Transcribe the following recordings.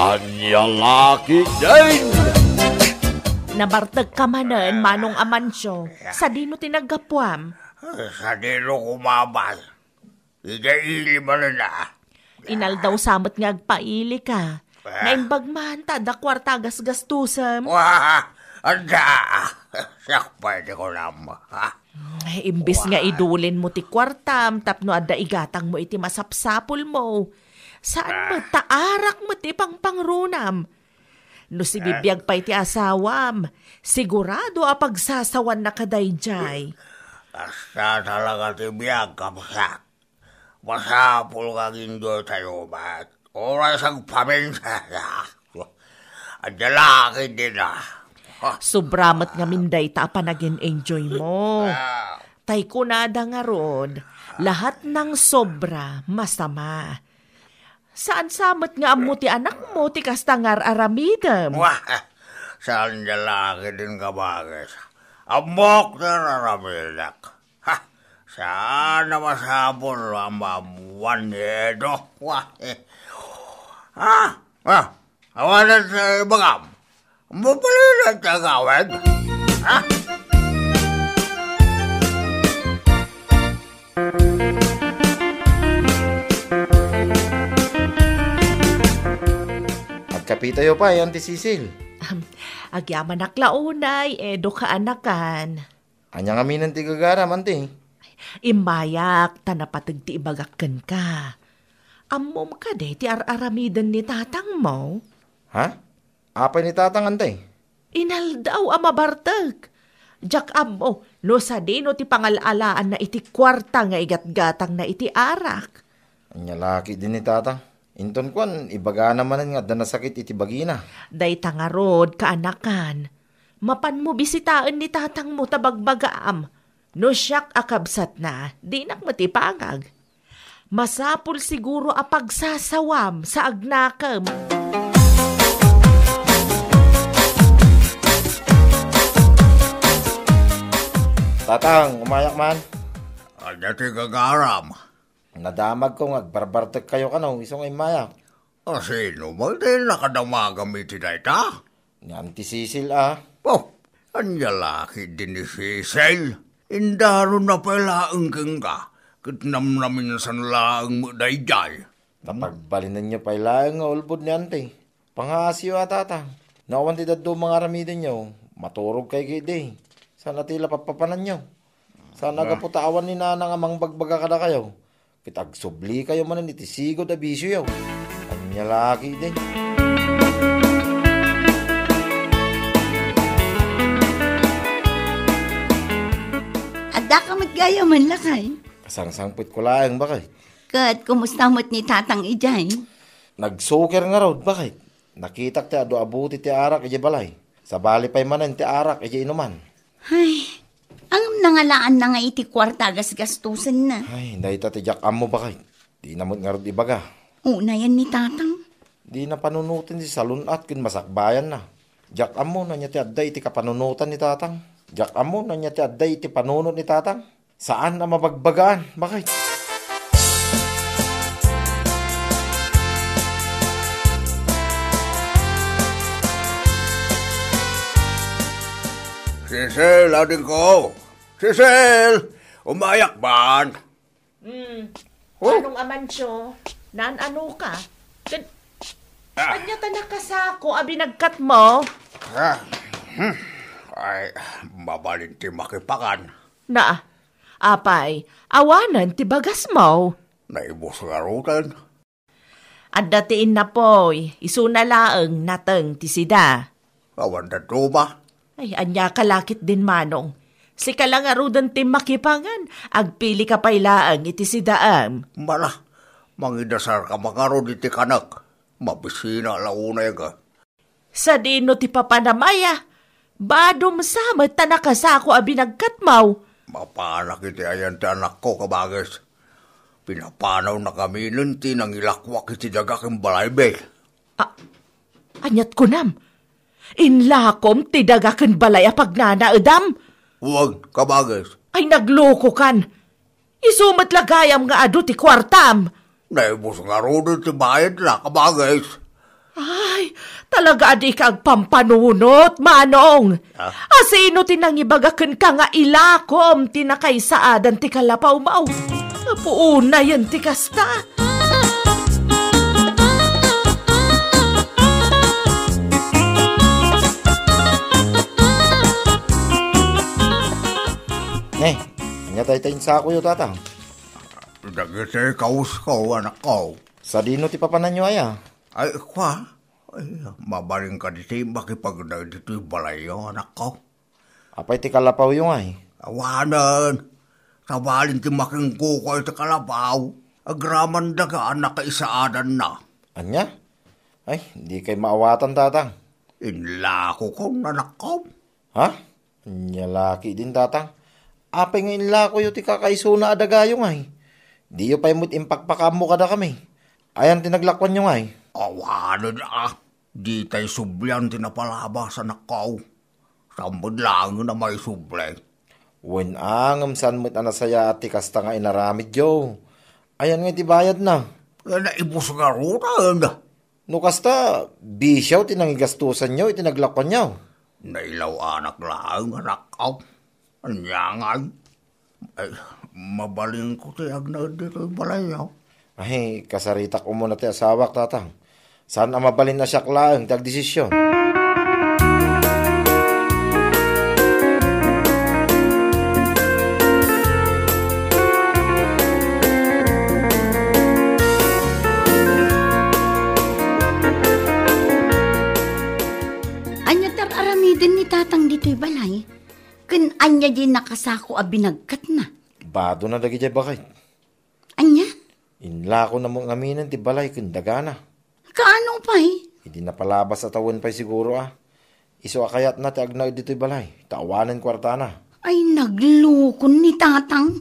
Anya laki din! Nabartag ka manan, Manong Amancio. Sa dino tinagapwam? Sa dino kumabal. Igaili mo na. Inaldaw samot nga agpaili ka. Naimbag man, tada kwartagas gastusam. Wah! Anda! Sakpay di ko naman. Imbis nga idulin mo ti kwartam, tapno ada igatang mo iti masapsapul mo. Saan mo taarak mo ti pangpangrunam? No si bibiyag pa iti asawam, sigurado apagsasawan na kadayjay. Basta talaga ti biyag kamsak. Masapul kang indoy tayo ba? Oras ang paminsa. Ang lalaki din Sobramat nga minday ta pa nagin-enjoy mo. Tay kunada nga rod, lahat ng sobra masama. Saan samot nga amo ti anak mo ti kastangar aramidem? Wah! Saan lalaki din kabagis? Amok na naramidak. Sana masapol ang mabuwan nito. Wah! Awanan sa ibagam. Mapalilan sa gawin. Magkapitayo pa, Auntie Cecil. Agyaman aklaunay, edo ka anakan. Anya nga minan ti gagaram, Auntie. Imayak, tanapatag ti ibagakan ka. Amom ka de, ti araramidan ni tatang mo. Ha? Apay ni tatang, Auntie? Inaldaw amabartag. Jak amo, no sa dino ti pangalalaan na iti kwarta nga igatgatang na iti arak. Anya laki din ni tatang. Inton kwan, ibaga naman nga danasakit iti bagina. Day tangarod, kaanakan. Mapan mo bisitaan ni tatang mo tabagbagaam. No siyak akabsat na, di nak matipangag. Masapul siguro apagsasawam sa agnakam. Tatang, umayak man. Anya ti gagaram. Nadamag ko nga, barbartek kayo ka no, isong ay mayak. Sino mo din nakadamagam iti dayta? Ni Auntie Cecil Anya laki din ni Cecil. Indaro na pala ang ka. Kitnamnamin sa nalaang mo dayjay. Napagbalinan niyo pa ilang nga ulbod ni Auntie. Pangasiyo tatang. Nawan ti daddo mga ramidin niyo. Maturog kay gidi. Sana tila papapanan niyo. Sana gaputawan ni nanang amang bagbaga kada kayo. Kitagsubli kayo manan iti sigod abisyo yaw. Anya laki din. Ada ka maggayaw man lakay. Kasangsangpit ko laang bakit? Kat, kumusta mo't ni tatang ijay? Nagsuker nga raw, bakit? Nakitak ti ado abuti ti arak iti balay. Sa bali pa'y manan ti arak iti inuman. Ay, ang nangalaan na nga iti kwarta gasgastusan na. Ay, hindi ti jak amo bakit? Di namot nga raw ibaga. Una yan ni tatang. Di na panunutin si salunat kin masakbayan na. Jak amo na niya ti adday iti kapanunutan ni tatang. Jak amo na niya ti adday iti panunot ni tatang. Saan na mabagbagaan? Bakit? Cecil, ading ko. Cecil! Umayak ba? Anong Amancio? Nan-ano ka? Anya ta nakasako, abi nagkat mo? Ay, mabalin ti makipakan. Na, apay, awanan ti bagas mo. Naibos nga rutan. At datiin na po'y, isunalaang nateng ti sida. Awan na ba? Ay, anya kalakit din manong. Si kalangarudan ti makipangan, agpili ka pailaang iti sidaam. Mala, mangidasar ka makarod iti kanak. Mabisina launay ka. Sa dino ti papanamaya, badom samat ta nakasako abi nagkatmaw. Mapanak iti ayan ti anak ko kabagis. Pinapanaw na kami nun ti nangilakwak iti dagaking balaybe. Anyat ko nam. Inlakom ti dagaking balay apag nanaedam. Huwag, kabagis. Ay nagloko kan. Isumat lagayam nga adu ti kwartam. Naibos nga ro ti bayad na kabagis. Ay, Ay, talaga di kag pampanunot, Manong. Asino tinangibagakan ka nga ilakom, tinakay saadan ti kalapaw mau. Puuna yan ti kasta. Anya tayo sa ako yung tatang. Dagiti kaus ko, anak ko. Sa dino ti papanan nyo aya? Ay, kwa? Ay, mabaling ka dito, makipagdag dito yung balayo, anak ko. Apay ti kalapaw yung ay? Awanan. Sabalin ti making kukoy ti kalabaw. Agraman daga anak ka isaadan na. Anya? Ay, di kay maawatan tatang. Inlako ko, anak ko. Ha? Anya laki din tatang. Apay nga inlako yung ti kakaisuna adagayong ay. Di yung pa'y mo't impakpakam mo kada kami. Ayan tinaglakwan yung ay. Awanan di tayo subyan tinapalabas anak ko. Sambod lang na may suble. Wen angam san mo't anasaya at ti kasta nga inaramid yo. Ayan nga ti bayad na. Naibus nga rutan. No kasta, bisyaw tinangigastusan nyo, itinaglakwan nyo. Nailaw anak lang, anak ko. Anyangay. Ay, mabaling ko tiyag na dito yung balayaw. Ay, kasaritak ko muna ti asawak, tatang. Saan ang mabalin na siya klaang tag-desisyon? Anya tar aramidin ni tatang dito'y balay. Kun anya di nakasako a binagkat na. Bado na dagi jay bakit? Anya? Inla ko na mong aminan ti balay kun dagana. Kaano pa'y? Hindi na palabas at tawon pa'y siguro Iso akayat na ti agnag dito'y balay. Tawanan kwarta na. Ay naglukon ni tatang.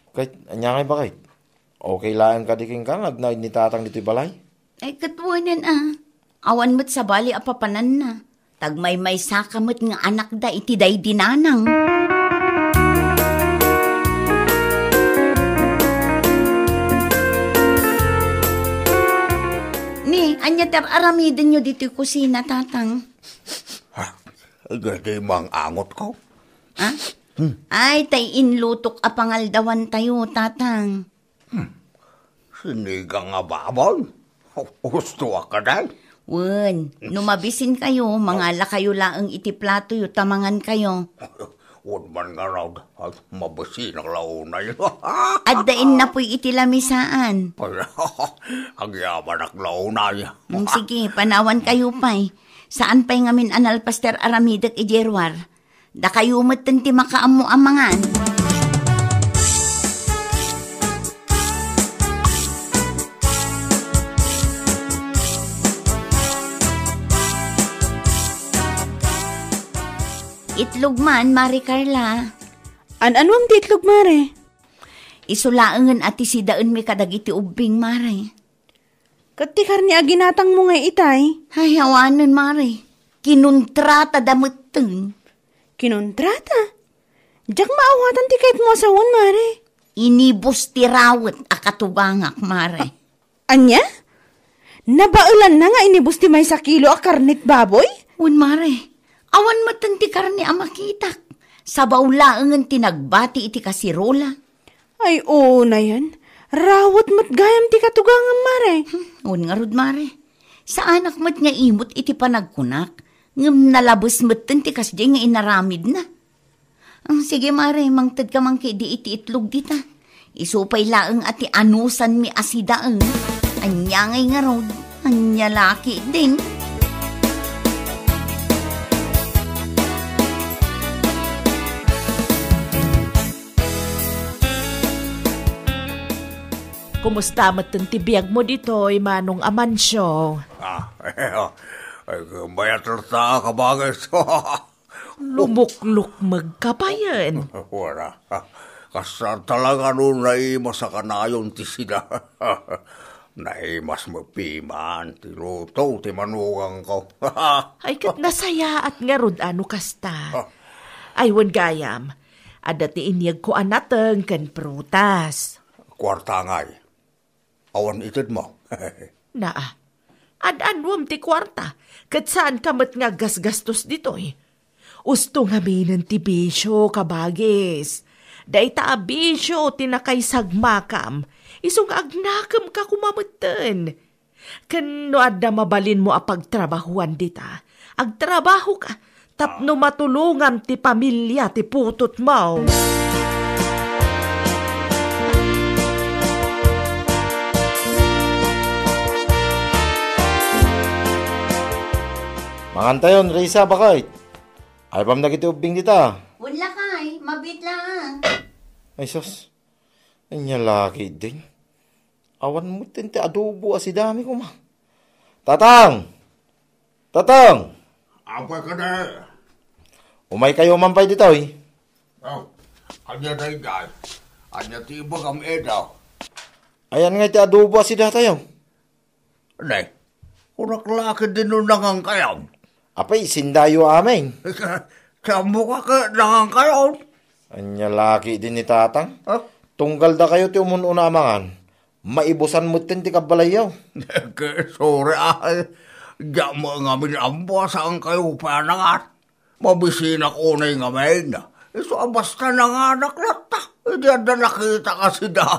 Kahit, anya ngay bakit? Okay lang ka diking kang agnag ni tatang dito'y balay? Ay katwanan Awan mo't sa bali apapanan na. Tagmay-may sakamot nga anak da iti day dinanang. Ni, anya tar aramidin nyo dito yung kusina, tatang. Ha? Gadi mang angot ko. Ha? Ay, tay inlutok a pangaldawan tayo, tatang. Sinigang nga babon. Gusto ka na. Wen, numabisin kayo, mangala kayo laang iti plato yu, tamangan kayo. Huwag man nga raw. Mabasin ang launa yun. Addain na po'y iti lamisaan. Ang yaman ang launa yun. Sige, panawan kayo pa'y. Saan pa'y ngamin anal Pastor Aramidak ijerwar? Da kayo matan ti makaamu-amangan. Itlog man, Mari Carla. An-anwam ti itlog, Mare? Isulaangan ati si daan mi kadagiti ubing, Mare. Kati karni aginatang mo nga itay. Ay, hawanan, Mare. Kinuntrata damutin. Kinontrata? Diyak maawatan ti kahit mo asawan, Mare. Inibos ti rawet akatubangak, Mare. Anya? Nabaulan na nga inibus ti may sa kilo a karnit baboy? Un, Mare. Awan matan ti karni amakitak. Sa baulaangan tinagbati iti kasirola. Ay, oo na yan. Rawat mat gayam ti katugangan, Mare. Un nga rod, Mare. Sa anak mat nga imot iti panagkunak. Ngam nalabos matan ti kasdi nga inaramid na. Sige, Mare, mangtad ka man di iti itlog dita. Isupay laang ati anusan mi asidaang. Anya ngay nga rod. Anya laki din. Kumusta matan tibiyag mo dito'y Manong Amancio? Ay, bayat rata ka bagay. Lumukluk magkabayan. Wala. Kasar talaga nun naimas sa kanayon ti sila. Naimas mapiman, ti luto, ti manugang ko. Ay kat nasaya at nga rod ano kasta. Ay wan gayam, adati inyag ko anateng kan prutas. Kwarta ngay. Awan itid mo. Naa, An-anwam ti kwarta, kat saan kamat nga gasgastos ditoy. Usto nga minan ti bisyo, kabagis. Day ta bisyo, tinakay sagmakam. Isong agnakam ka kumamatan. Kano adda mabalin mo apagtrabahuan dita. Agtrabaho ka, tapno matulungan ti pamilya ti putot mo. Mangantayon, Risa, bakit? Ay, pam nagitiubing dita. Wala kay, mabit lang. Ay, sus. Ay, laki din. Awan mo tinte adobo asi dami ko ma. Tatang! Tatang! Apa ka na? Umay kayo mampay dito eh. Oh, anya na igay. Anya tiba kam edaw. Ayan nga iti adobo asi datayo. Nay, unak laki din nun nangang kayaw. Apay, sindayo amin. Kamu ka nangang kayaw. Anya laki din ni tatang. Huh? Tunggal da kayo ti umununa amangan. Maibusan mo tinti kabalayaw. Sorry ay. Diyan mo nga minambo saan kayo panangat. Mabisina ko na yung ngamin. Iso basta nanganak lata. Diyan na nakita kasi da.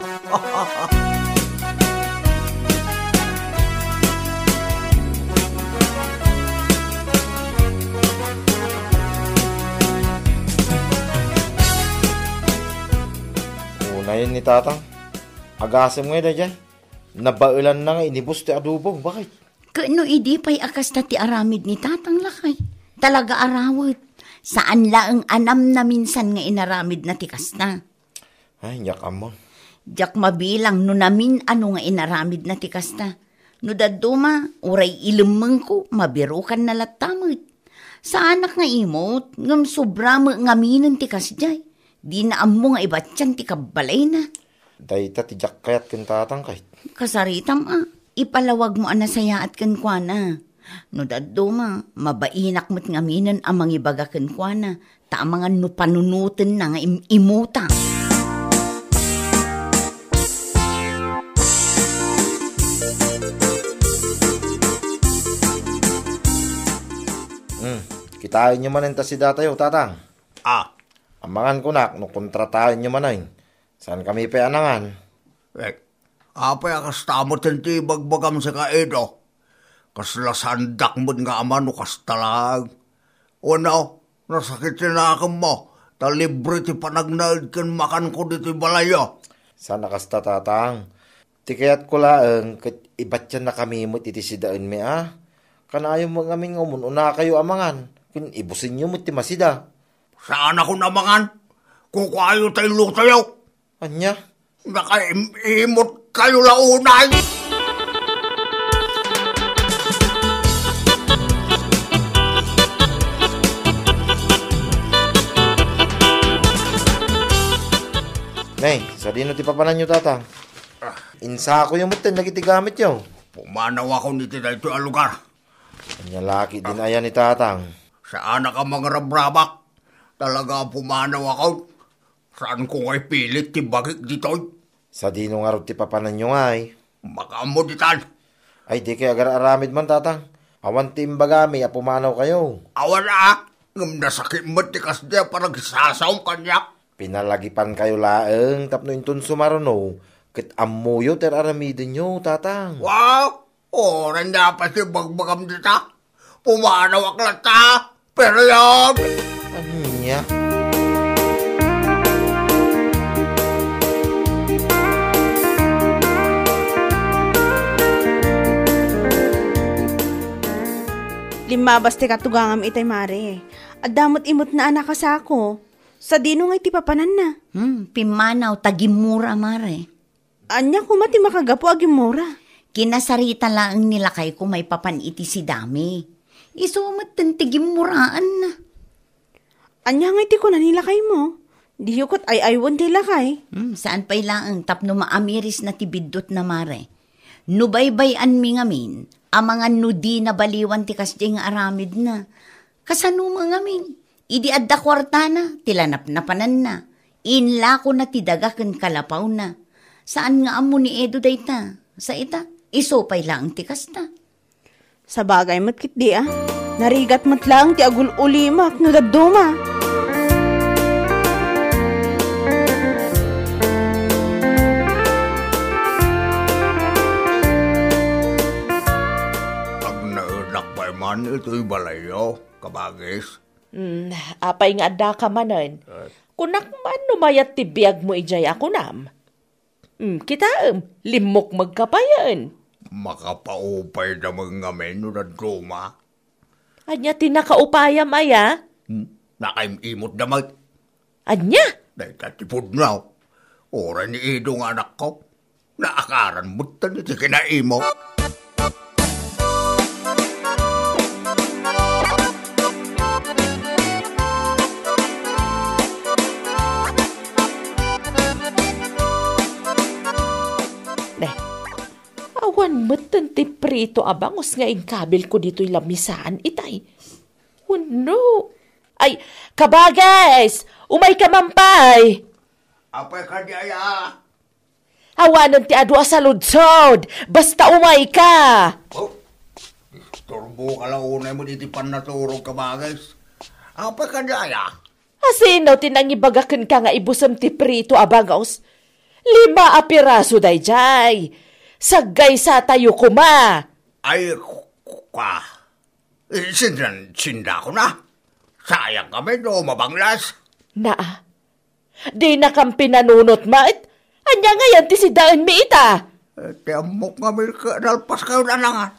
Unayin ni tatang. Agasem nga dyan. Nabailan na nga inibus ti adobo. Bakit? Kano idi pa'y akas na ti aramid ni tatang lakay. Talaga arawit. Saan laang anam na minsan nga inaramid na ti kasta. Ay, yakamon. Diyak mabilang no namin ano nga inaramid na ti kasta. No daduma, uray ilimeng ko, mabirukan na latamit. Sa anak nga imot, ngam sobra mo ngaminan ti kasjay. Di na amo nga ibatyan ti kabalay na. Dayta ti jak kayat ken tatang kahit. Kasaritam ipalawag mo anasaya at kenkwana. No daduma, mabainak mo't ngaminan amang ibaga kenkwana. Ta amangan no panunutin na nga imuta. Kitain nyo man enta si datayo, tatang. Amangan ko nak, no kontratahin nyo man ay. Saan kami payanangan? Apay akastamot ti bagbagam sa kaedo. Kaslasandak mo nga aman no kastalag. O no, nasakit sinakam mo. Talibre ti panagnaid kan makan ko dito balayo. Saan nakasta tatang? Tikayat ko laang, kat ibatyan na kami mo titisidaan mi Kanayo mo ngamin una kayo amangan. Kun ibusin nyo mo ti masida. Saan ako namangan? Kung kayo tayo lutayo. Anya? Nakaimot kayo launay. Nay, sa dino ti papanan nyo tatang. Insa ko yung mutin, nagitigamit nyo. Pumanaw ako nito na ito ang lugar. Anya laki din ayan ni tatang. Saan ka mga rabrabak? Talaga pumanaw ako. Saan ko ngay pilit ti bagik dito? Sa dino nga ti papanan nyo ay. Makamuditan. Ay di kaya aramid man tatang. Awan ti imbagami, pumanaw kayo. Awan na. Ngam nasakit mo ti kasde parang sasaw kanya. Pinalagipan kayo laeng, tapno intun sumaruno. Kit amuyo ter aramidin nyo, tatang. Wow! Oran dapat si bagbagam dita. Pumanaw ak lata. Pero yun! Anya? Limabas ti katugangam itay mare. Adamot imot na anak kasako. Sa dino nga iti papanan na. Pimanaw, tagimura mare. Anya kumati makagapo agimura. Kinasarita lang nila kay kung may papan iti si dami. Isumat tagimuraan na. Anya nga iti ko na nila kay mo. Diyukot ay aywan nila kay. Saan pa'y laang tapno maamiris na tibidot na mare. Nubaybayan mi ngamin. Amangan no di na baliwan ti kasdi nga aramid na. Kasano mga ngamin. Idi adda kwarta na, tilanap na panan na. Inla ko na tidaga ken kalapaw na. Saan nga amo ni Edo dayta? Sa ita, isopay lang ti kasta. Sa bagay mat kit di narigat mat lang ti agul ulimak no daduma. Pag naunak pa man, ito'y balayo, kabagis. Apay nga adda ka manen. Kunak man numayat ti biyag mo ijay ako nam. Kita limok magkapayan. Makapaupay na mga menu na duma. Anya tinakaupayam aya? Nakaimimot naman. Anya? Dahil katipod na. Ora ni Ido nga anak ko. Naakaran mo tani ti kinaimo. Awan matan ti prito abangos nga ingkabil ko dito'y lamisaan itay. Oh no! Ay, kabagais! Umay ka mampay! Apay ka di aya. Awanan ti adwa sa ludsod! Basta umay ka! Oh, istorbo ka lang unay mo diti panaturog kabagis. Apay ka di aya. Asino tinangibagakan ka nga ibusam ti prito abangos? 5 piraso dayjay! Sagay sa tayo kuma. Ay, ka. Sinda ko na. Sayang kami no, mabanglas. Naa, di na kang pinanunot mait. Anya ngayon ti si daan mi ita. Tiamok kami ka, nalpas kayo na lang.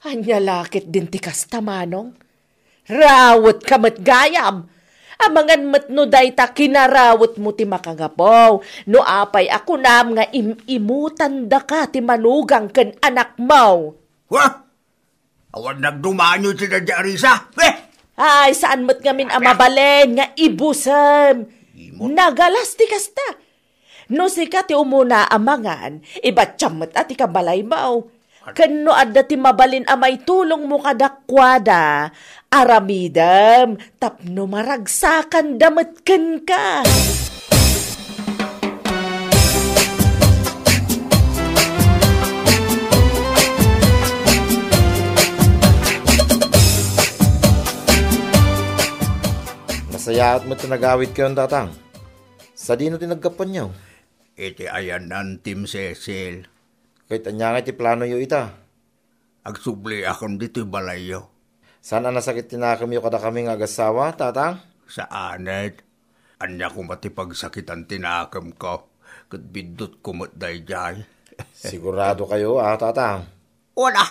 Anya lakit din ti kastamanong. Rawot kamat gayam. Amangan matno day ta kinarawot mo ti makangapaw. No apay ako nam nga imutan da ka ti manugang ken anak mo. Wah! Awan nagdumaan yun si Dadya Arisa. Ay, saan mo't ngamin amabalen nga ibusam. Nagalas ti kasta. No sika ti umuna amangan, ibat tiyamot at ikabalay mo. Kano adda ti mabalin amay tulong mo kadakwada, aramidam, tapno maragsakan damatken ka. Nasayaat mo ito nagawit kayo ang tatang. Sa dino tinagkapan niyo? Iti ayan ng Team Cecil. Kahit anya nga iti plano yo ita. Agsubli akong dito balayo. Saan ang nasakit tinakam yo kada kaming agasawa, tatang? Sa anet. Anya ko matipagsakitan tinakam ko. Kat bidot kumot dayjay. Sigurado kayo, tatang. Wala.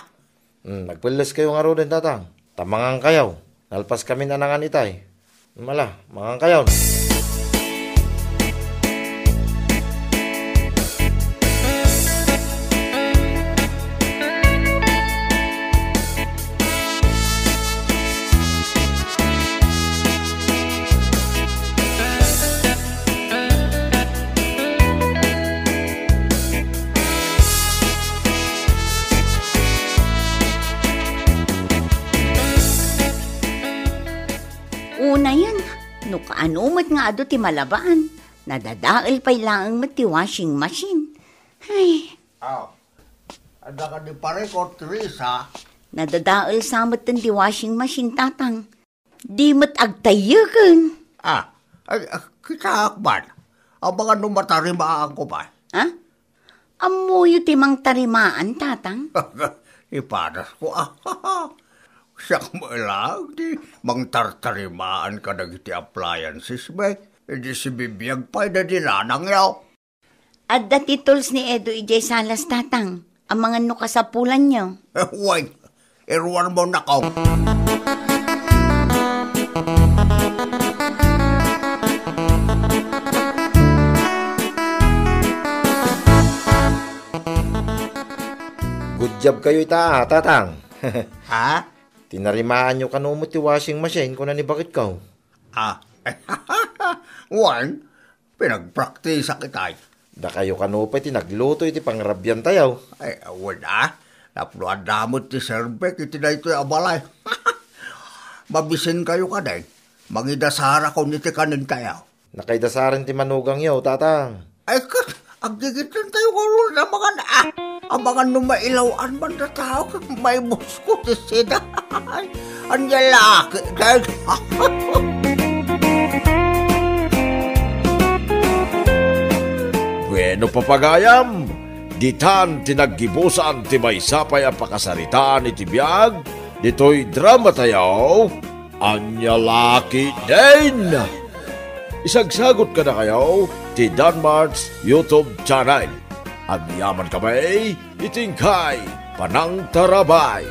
Nagpilis kayo nga ro din, tatang. Tamangang kayaw. Nalpas kami nanangan itay. Mala, mangang kayaw. Una yan, no kaano mat nga ado ti malabaan. Nadadaal pa'y lang mat ti washing machine. Ay, Ada ka di pare ko, Teresa. nadadaal sa mat ti washing machine, tatang. Di mat agtayakan. Kita akban. Ang mga numatarimaan ko ba? Ha? Amuyo ti mang tarimaan, tatang. Ipadas ko, siyak mo lang, di mang tartarimaan ka na iti appliances, ba? Hindi si bibiyag pa, na dilanang yaw. At dati tools ni Edo ijay salas, tatang. Ang mga nukasapulan niyo. Wait, iruwan mo na ko. Good job kayo ita, tatang. Ha? Tinarimaan nyo kanumot ti washing machine kung nanibakit ka. One, pinagpraktisa kitay. Da kayo kanupay tinagluto iti pangrabyan tayaw. Ay, wala. Napluan damot ti serbek, iti na ito'y abalay. Mabisin kayo ka day. Mangidasara ko niti kanin tayo. Nakaidasaran ti manugang yaw, tatang. Ay, ang gigitin tayo ko rin na mga Abangan no mailawan man na tao, may musko ti sida. Ang lalaki, dahil. Bueno papagayam, ditan tinaggibusan ti may sapay ang pakasaritaan iti biyag, dito'y drama tayo, Anya Laki din! Isagsagot ka na kayo ti Danmar's YouTube channel. Ang yaman kamay, itingkay, panang tarabay.